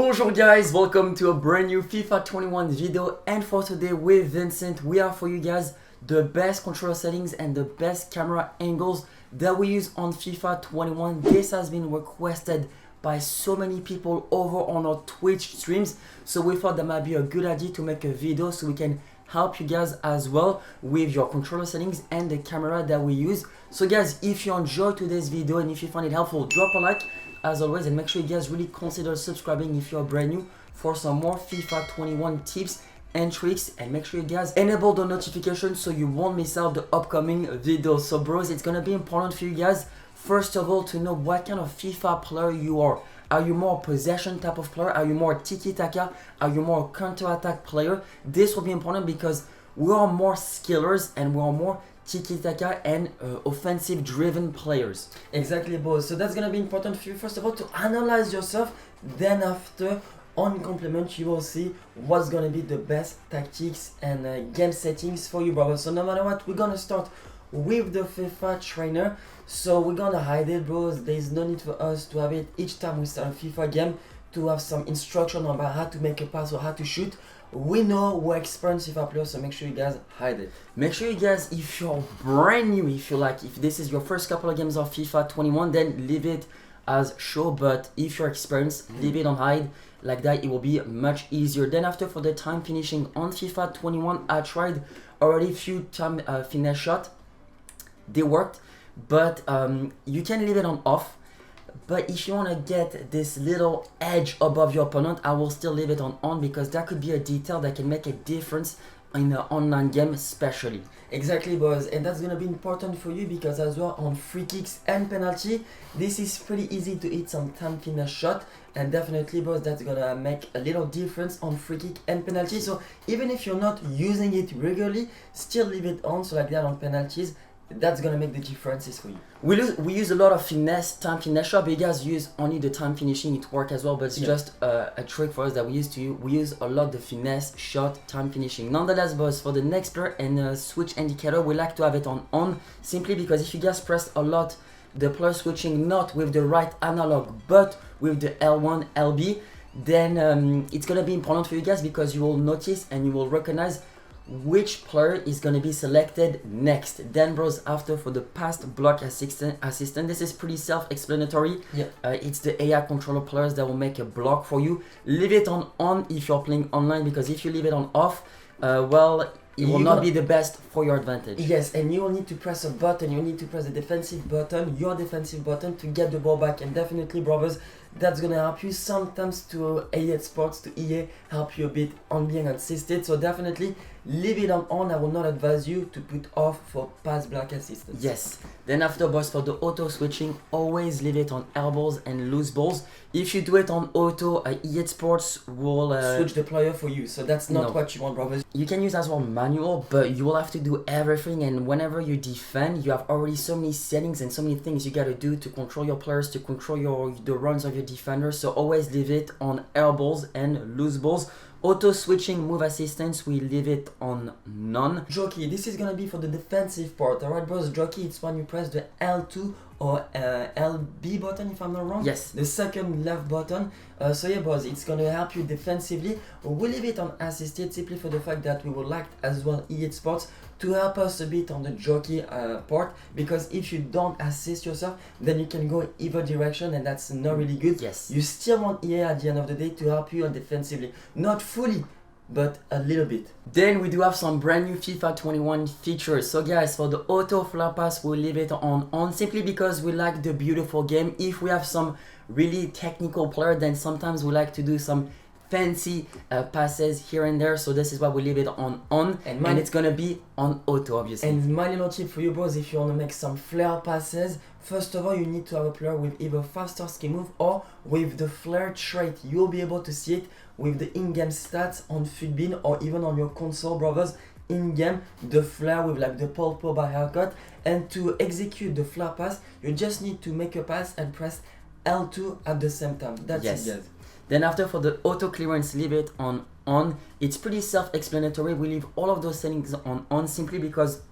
Bonjour guys, welcome to a brand new FIFA 21 video, and for today with Vincent we have for you guys the best controller settings and the best camera angles that we use on FIFA 21. This has been requested by so many people over on our Twitch streams, so we thought that might be a good idea to make a video so we can help you guys as well with your controller settings and the camera that we use. So guys, if you enjoyed today's video and if you found it helpful, drop a like as always, and make sure you guys really consider subscribing if you're brand new for some more FIFA 21 tips and tricks, and make sure you guys enable the notifications so you won't miss out the upcoming videos. So bros, it's gonna be important for you guys first of all to know what kind of FIFA player you are. Are you more possession type of player? Are you more tiki-taka? Are you more counter-attack player? This will be important because we are more skillers and we are more tiki-taka and offensive driven players. Exactly, boys. So that's gonna be important for you first of all to analyze yourself. Then after, on complement, you will see what's gonna be the best tactics and game settings for you, brother. So no matter what, we're gonna start with the FIFA trainer. So we're gonna hide it, bros. There's no need for us to have it each time we start a FIFA game to have some instruction about how to make a pass or how to shoot. We know we're experienced FIFA players, so make sure you guys hide it. Make sure you guys, if you're brand new, if this is your first couple of games of FIFA 21, then leave it as show, but if you're experienced, leave it on hide. Like that, it will be much easier. Then after, for the time finishing on FIFA 21, I tried already a few time finesse shot. They worked, but you can leave it on off. But if you want to get this little edge above your opponent, I will still leave it on because that could be a detail that can make a difference in an online game especially. Exactly, boys, and that's going to be important for you because as well on free kicks and penalty, this is pretty easy to hit some time finesse shot, and definitely, boys, that's going to make a little difference on free kick and penalty. So even if you're not using it regularly, still leave it on, so like that on penalties. That's gonna make the differences for you. We use a lot of time finesse shot, but you guys use only the time finishing, it works as well, but it's just a trick for us that we use a lot the finesse shot time finishing. Nonetheless, boys, for the next player and switch indicator, we like to have it on simply because if you guys press a lot the player switching not with the right analog but with the L1 LB, then it's gonna be important for you guys because you will notice and you will recognize which player is going to be selected next. Then bros, after for the past block assistant, this is pretty self-explanatory. It's the AI controller players that will make a block for you. Leave it on if you're playing online, because if you leave it on off, well, it will not be the best for your advantage. Yes, and you will need to press a button, you need to press the defensive button, your defensive button, to get the ball back. And definitely, brothers, that's gonna help you sometimes to EA Sports, to EA, help you a bit on being assisted. So definitely leave it on. I will not advise you to put off for pass block assistance. Yes. Then after, boys, for the auto switching, always leave it on elbows and loose balls. If you do it on auto, EA Sports will switch the player for you. So that's not what you want, brothers. You can use as well manual, but you will have to do everything. And whenever you defend, you have already so many settings and so many things you gotta do to control your players, to control the runs of your defenders. So always leave it on elbows and loose balls. Auto switching move assistance, we leave it on none. Jockey, this is gonna be for the defensive part. Alright, bros, jockey, it's when you press the L2 or LB button, if I'm not wrong. Yes. The second left button. So yeah, boys, it's gonna help you defensively. We leave it on assisted simply for the fact that we would like as well EA Sports to help us a bit on the jockey part, because if you don't assist yourself, then you can go either direction, and that's not really good. Yes. You still want EA at the end of the day to help you on defensively. Not fully, but a little bit. Then we do have some brand new FIFA 21 features. So guys, for the auto flare pass, we'll leave it on simply because we like the beautiful game. If we have some really technical player, then sometimes we like to do some fancy passes here and there, so this is why we leave it on and it's gonna be on auto, obviously. And my little tip for you, bros, if you want to make some flare passes, first of all, you need to have a player with either faster skill move or with the flare trait. You'll be able to see it with the in-game stats on Futbin or even on your console, brothers. In-game, the flare with like the Paul Pogba haircut. And to execute the flare pass, you just need to make a pass and press L2 at the same time. That's it, guys. Then after, for the auto clearance, leave it on. It's pretty self-explanatory. We leave all of those settings on simply because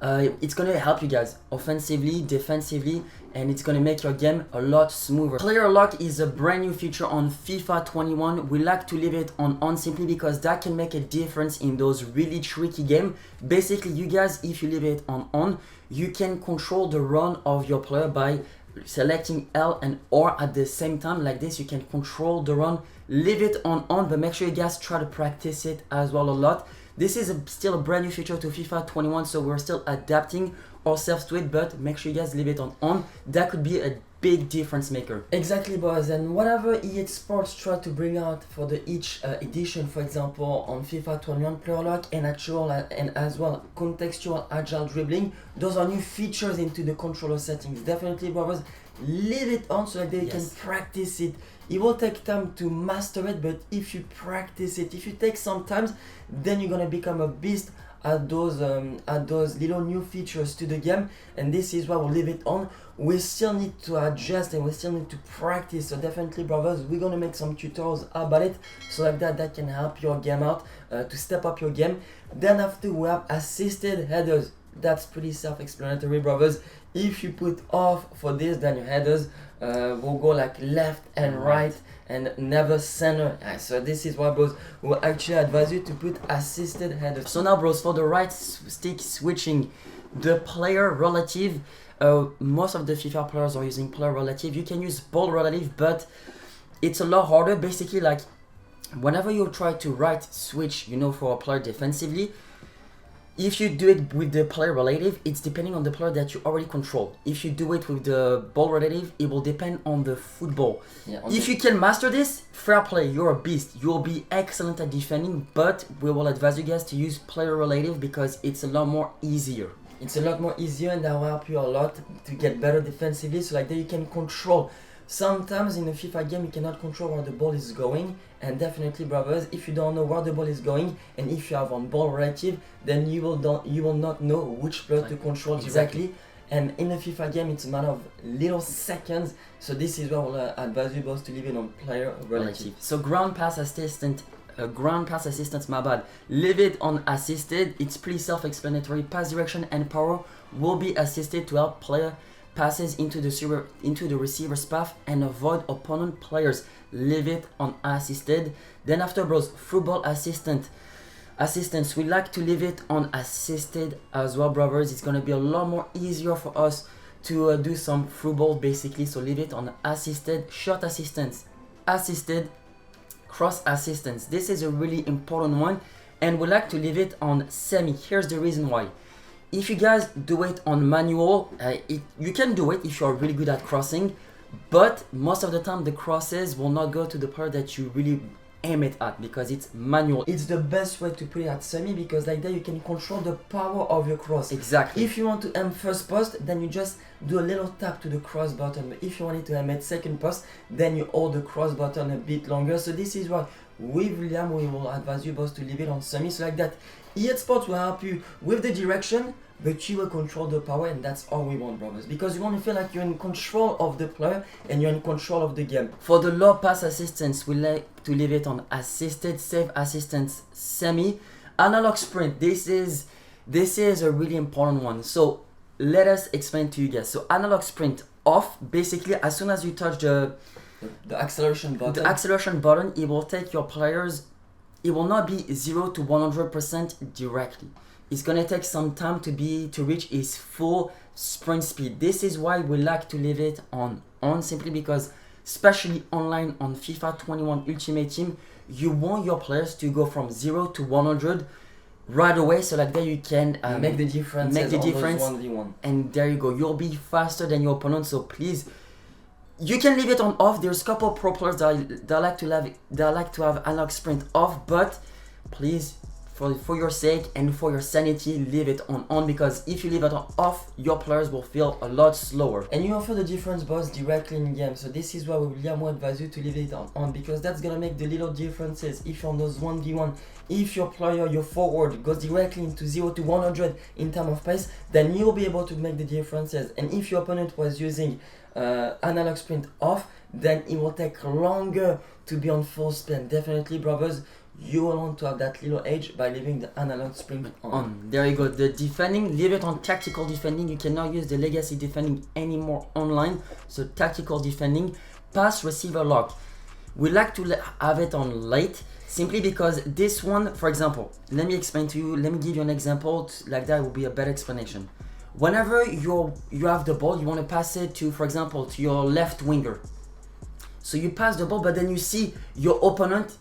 It's gonna help you guys offensively, defensively, and it's gonna make your game a lot smoother. Player lock is a brand new feature on FIFA 21. We like to leave it on simply because that can make a difference in those really tricky games. Basically, you guys, if you leave it on, you can control the run of your player by selecting L and R at the same time. Like this, you can control the run. Leave it on, but make sure you guys try to practice it as well a lot. This is still a brand new feature to FIFA 21, so we're still adapting ourselves to it, but make sure you guys leave it on. That could be a big difference maker. Exactly, boys, and whatever EA Sports try to bring out for each edition, for example, on FIFA 21, player lock and actual and as well contextual agile dribbling, those are new features into the controller settings. Definitely, brothers, leave it on so that they can practice it. It will take time to master it, but if you practice it, if you take some time, then you're gonna become a beast at those little new features to the game. And this is why we'll leave it on. We still need to adjust and we still need to practice. So definitely, brothers, we're gonna make some tutorials about it, so like that can help your game out to step up your game. Then after, we have assisted headers. That's pretty self-explanatory, brothers. If you put off for this, then your headers will go like left and right and never center. So this is why, bros, we'll actually advise you to put assisted headers. So now, bros, for the right stick switching, the player relative, most of the FIFA players are using player relative. You can use ball relative, but it's a lot harder. Basically, like whenever you try to right switch, you know, for a player defensively, if you do it with the player relative, it's depending on the player that you already control. If you do it with the ball relative, it will depend on the football. If you can master this, fair play, you're a beast. You'll be excellent at defending, but we will advise you guys to use player relative because it's a lot more easier. It's a lot more easier, and that will help you a lot to get better defensively, so like that you can control. Sometimes in a FIFA game you cannot control where the ball is going, and definitely, brothers, if you don't know where the ball is going, and if you have on ball relative, then you will not know which player to control exactly. And in a FIFA game, it's a matter of little seconds. So this is why we'll advise you both to leave it on player relative. So ground pass assistant, my bad. Leave it on assisted. It's pretty self-explanatory. Pass direction and power will be assisted to help player passes into the receiver's path and avoid opponent players. Leave it on assisted. Then after, bros, football assistance, we like to leave it on assisted as well, brothers. It's gonna be a lot more easier for us to do some football basically. So leave it on assisted. Shot assistance, assisted. Cross assistance, this is a really important one, and we like to leave it on semi. Here's the reason why. If you guys do it on manual, you can do it if you're really good at crossing, but most of the time the crosses will not go to the player that you really aim it at because it's manual. It's the best way to put it at semi because like that you can control the power of your cross. Exactly. If you want to aim first post, then you just do a little tap to the cross button. But if you want it to aim at second post, then you hold the cross button a bit longer. So this is why with William we will advise you both to leave it on semi, so like that EA Sports will help you with the direction, but you will control the power, and that's all we want, brothers, because you want to feel like you're in control of the player and you're in control of the game. For the low pass assistance, we like to leave it on assisted. Save assistance semi. Analog sprint, this is a really important one, so let us explain to you guys. So analog sprint off, basically as soon as you touch the acceleration button, it will take your players, it will not be 0 to 100% directly. It's gonna take some time to reach its full sprint speed. This is why we like to leave it on simply because, especially online on FIFA 21 Ultimate Team, you want your players to go from 0 to 100 right away, so like that you can make the difference, and there you go, you'll be faster than your opponent. So please, you can leave it on off. There's a couple pro players that like to have analog sprint off, but please, for your sake and for your sanity, leave it on because if you leave it on off, your players will feel a lot slower. And you offer the difference, boss, directly in game. So this is why William will advise you to leave it on because that's gonna make the little differences. If you're on those 1v1, if your player, your forward, goes directly into 0 to 100 in terms of pace, then you'll be able to make the differences. And if your opponent was using analog sprint off, then it will take longer to be on full speed. Definitely, brothers, you will want to have that little edge by leaving the analog spring on. There you go. The defending, leave it on tactical defending. You cannot use the legacy defending anymore online. So tactical defending, pass receiver lock. We like to have it on late simply because this one, for example, let me explain to you. Let me give you an example. Like that will be a better explanation. Whenever you have the ball, you want to pass it to, for example, to your left winger. So you pass the ball, but then you see your opponent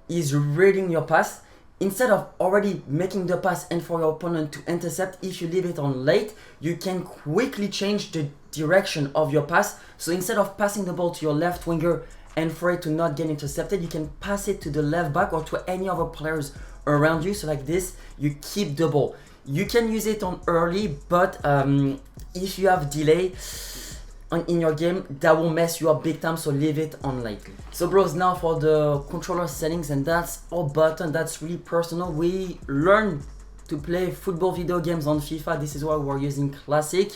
is reading your pass. Instead of already making the pass and for your opponent to intercept, if you leave it on late, you can quickly change the direction of your pass. So instead of passing the ball to your left winger and for it to not get intercepted, you can pass it to the left back or to any other players around you. So like this, you keep the ball. You can use it on early, but if you have delay in your game, that will mess you up big time, so leave it on late. So bros, now for the controller settings, and that's all button, that's really personal. We learn to play football video games on FIFA. This is why we're using classic.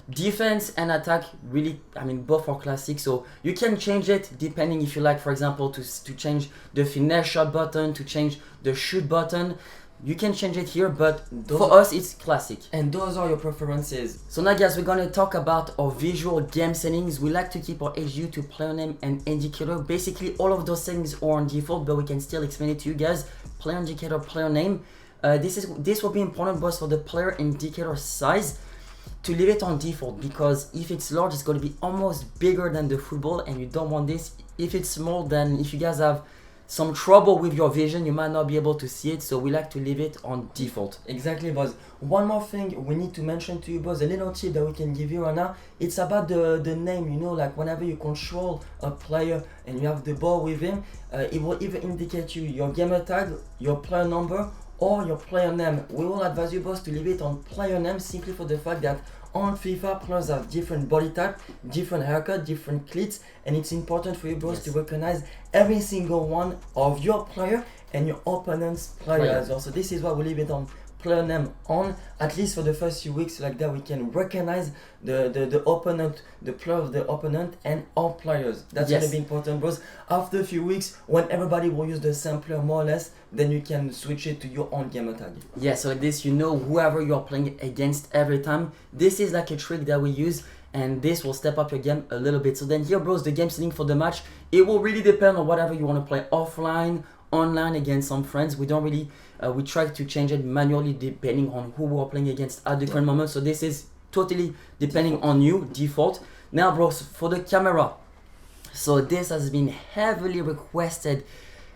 Defense and attack, really, I mean, both are classic, so you can change it depending if you like, for example, to change the finesse shot button, to change the shoot button. You can change it here, but for us it's classic. And those are your preferences. So now guys, we're gonna talk about our visual game settings. We like to keep our HDU to player name and indicator. Basically all of those settings are on default, but we can still explain it to you guys. Player indicator, player name. This will be important both for the player indicator size, to leave it on default, because if it's large it's going to be almost bigger than the football and you don't want this. If it's small, then if you guys have some trouble with your vision, you might not be able to see it, so we like to leave it on default. Exactly, boss. One more thing we need to mention to you, boss, a little tip that we can give you right now. It's about the name, you know, like whenever you control a player and you have the ball with him, it will either indicate you your gamer tag, your player number, or your player name. We will advise you, boss, to leave it on player name simply for the fact that on FIFA, players have different body type, different haircut, different cleats, and it's important for you, boss, to recognize every single one of your player and your opponent's player as well. So this is why we leave it on player name on, at least for the first few weeks, like that we can recognize the opponent, the player of the opponent and all players. That's going to be important, bros. After a few weeks, when everybody will use the same player more or less, then you can switch it to your own gamer tag. Yeah, so like this, you know whoever you are playing against every time. This is like a trick that we use, and this will step up your game a little bit. So then here, bros, the game setting for the match, it will really depend on whatever you want to play, offline, online, against some friends. We don't really we try to change it manually depending on who we're playing against at different moments. So this is totally depending on you, default. Now bros, for the camera, so this has been heavily requested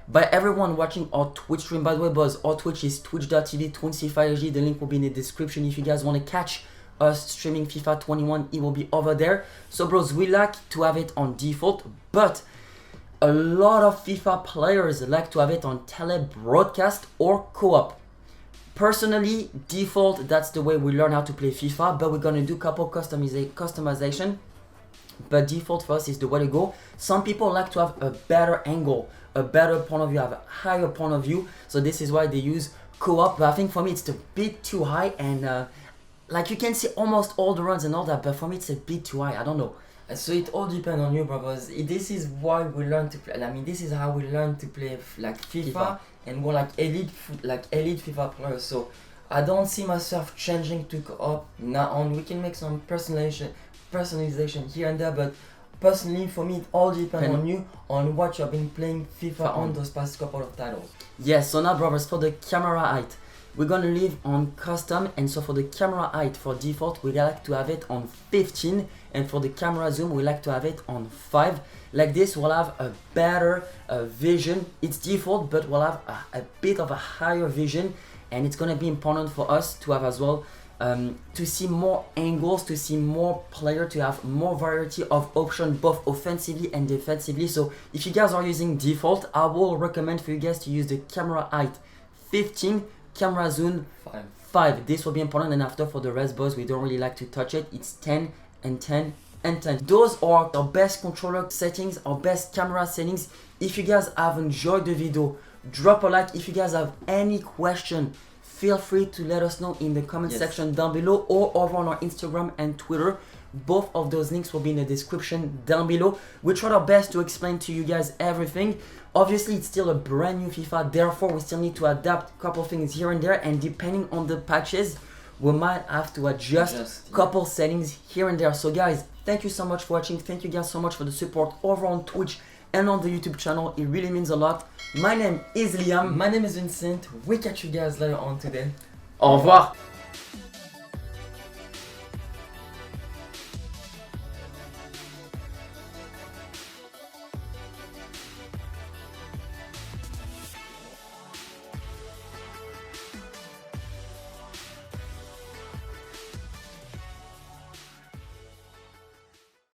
by everyone watching our Twitch stream. By the way, boys, our Twitch is twitch.tv TwinsFifaHD. The link will be in the description. If you guys want to catch us streaming FIFA 21, it will be over there. So bros, we like to have it on default, but a lot of FIFA players like to have it on tele-broadcast or co-op. Personally, default, that's the way we learn how to play FIFA, but we're gonna do a couple customization. But default for us is the way to go. Some people like to have a better angle, a better point of view, have a higher point of view. So this is why they use co-op. But I think for me it's a bit too high, and like you can see almost all the runs and all that, but for me it's a bit too high. I don't know. So it all depends on you, brothers. This is why we learn to play. I mean, this is how we learn to play like FIFA. And we're like elite FIFA players. So I don't see myself changing to co-op now on. We can make some personalization here and there, but personally for me it all depends on you, on what you've been playing FIFA on those past couple of titles. Yes, so now brothers, for the camera height, we're gonna leave on custom, and so for the camera height for default we like to have it on 15, and for the camera zoom we like to have it on 5. Like this we'll have a better vision. It's default, but we'll have a bit of a higher vision, and it's gonna be important for us to have as well to see more angles, to see more player, to have more variety of options both offensively and defensively. So if you guys are using default, I will recommend for you guys to use the camera height 15, camera zoom 5. This will be important, and after for the rest, boys, we don't really like to touch it. It's 10 and 10 and 10. Those are our best controller settings, our best camera settings. If you guys have enjoyed the video, drop a like. If you guys have any question, feel free to let us know in the comment section down below or over on our Instagram and Twitter. Both of those links will be in the description down below. We tried our best to explain to you guys everything. Obviously, it's still a brand new FIFA, therefore we still need to adapt a couple things here and there, and depending on the patches, we might have to adjust a couple settings here and there. So guys, thank you so much for watching. Thank you guys so much for the support over on Twitch and on the YouTube channel. It really means a lot. My name is Liam. My name is Vincent. We catch you guys later on today. Au revoir.